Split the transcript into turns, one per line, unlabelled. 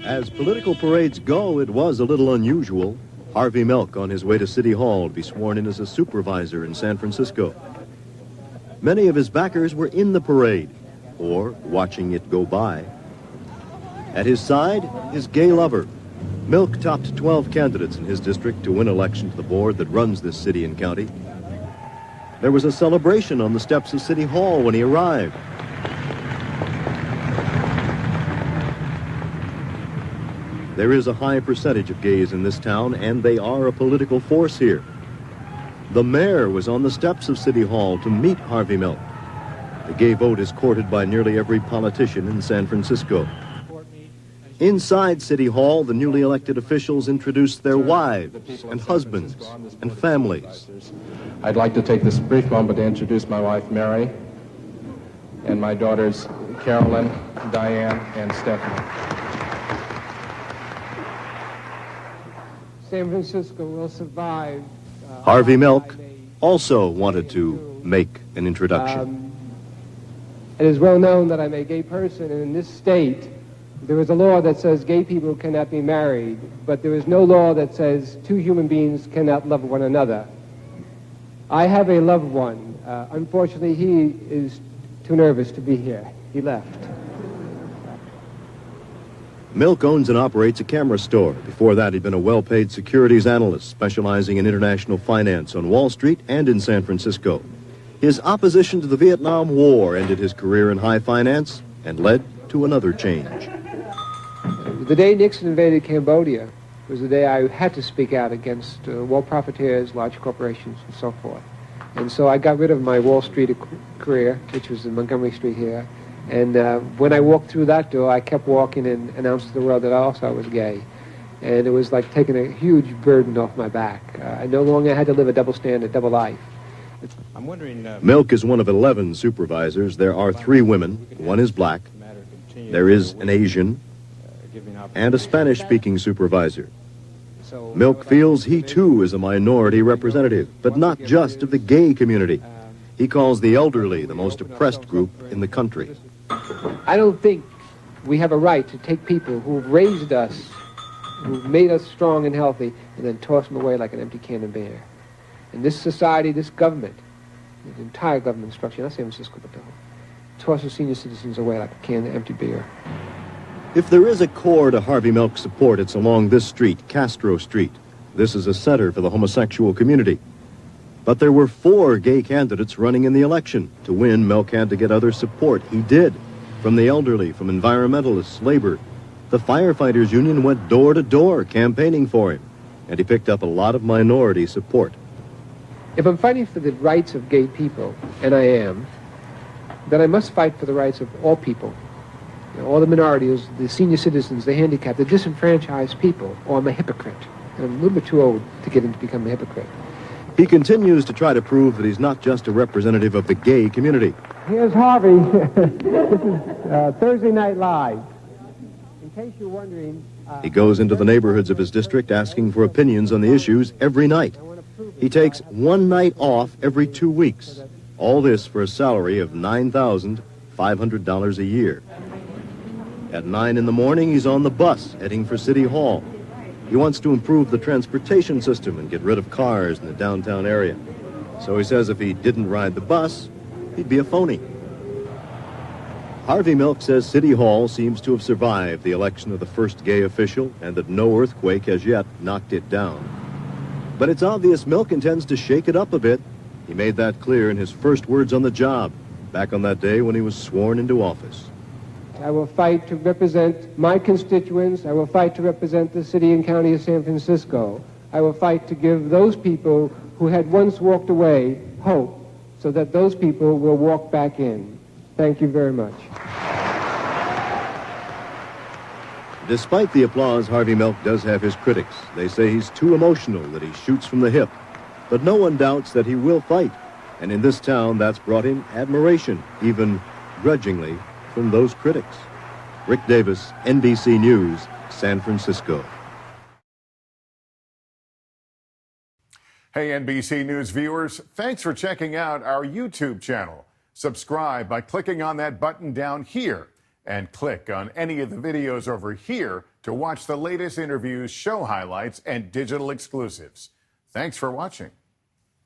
As political parades go, it was a little unusual. Harvey Milk on his way to City Hall to be sworn in as a supervisor in San Francisco. Many of his backers were in the parade, or watching it go by. At his side, his gay lover. Milk topped 12 candidates in his district to win election to the board that runs this city and county. There was a celebration on the steps of City Hall when he arrived. There is a high percentage of gays in this town, and they are a political force here. The mayor was on the steps of City Hall to meet Harvey Milk. The gay vote is courted by nearly every politician in San Francisco. Inside City Hall, the newly elected officials introduced their wives and husbands and families.
I'd like to take this brief moment to introduce my wife, Mary, and my daughters, Carolyn, Diane, and Stephanie.
San Francisco will survive.
Harvey Milk also wanted to make an introduction.
It is well known that I'm a gay person, and in this state, there is a law that says gay people cannot be married, but there is no law that says two human beings cannot love one another. I have a loved one. Unfortunately, he is too nervous to be here. He left.
Milk owns and operates a camera store. Before that, he'd been a well-paid securities analyst specializing in international finance on Wall Street and in San Francisco. His opposition to the Vietnam War ended his career in high finance and led to another change.
The day Nixon invaded Cambodia was the day I had to speak out against war profiteers, large corporations, and so forth. And so I got rid of my Wall Street career, which was in Montgomery Street here. And when I walked through that door, I kept walking and announced to the world that I also was gay. And it was like taking a huge burden off my back. I no longer had to live a double standard, double life.
I'm wondering...
Milk is one of 11 supervisors. There are 3 women. One is black. There is an Asian and a Spanish-speaking supervisor. Milk feels he, too, is a minority representative, but not just of the gay community. He calls the elderly the most oppressed group in the country.
I don't think we have a right to take people who've raised us, who've made us strong and healthy, and then toss them away like an empty can of beer. And this society, this government, the entire government structure, not San Francisco, but the whole, tosses senior citizens away like a can of empty beer.
If there is a core to Harvey Milk's support, it's along this street, Castro Street. This is a center for the homosexual community. But there were 4 gay candidates running in the election. To win, Milk had to get other support. He did. From the elderly, from environmentalists, labor. The firefighters union went door to door campaigning for him. And he picked up a lot of minority support.
If I'm fighting for the rights of gay people, and I am, then I must fight for the rights of all people. You know, all the minorities, the senior citizens, the handicapped, the disenfranchised people, or I'm a hypocrite. And I'm a little bit too old to get into become a hypocrite.
He continues to try to prove that he's not just a representative of the gay community.
Here's Harvey. This is Thursday Night Live. In case you're wondering...
He goes into the neighborhoods of his district asking for opinions on the issues every night. He takes one night off every 2 weeks. All this for a salary of $9,500 a year. At 9 in the morning, he's on the bus heading for City Hall. He wants to improve the transportation system and get rid of cars in the downtown area. So he says if he didn't ride the bus, he'd be a phony. Harvey Milk says City Hall seems to have survived the election of the first gay official and that no earthquake has yet knocked it down. But it's obvious Milk intends to shake it up a bit. He made that clear in his first words on the job, back on that day when he was sworn into office.
I will fight to represent my constituents. I will fight to represent the city and county of San Francisco. I will fight to give those people who had once walked away hope so that those people will walk back in. Thank you very much.
Despite the applause, Harvey Milk does have his critics. They say he's too emotional, that he shoots from the hip. But no one doubts that he will fight. And in this town, that's brought him admiration, even grudgingly, from those critics. Rick Davis, NBC News, San Francisco.
Hey, NBC News viewers, thanks for checking out our YouTube channel. Subscribe by clicking on that button down here. And click on any of the videos over here to watch the latest interviews, show highlights, and digital exclusives. Thanks for watching.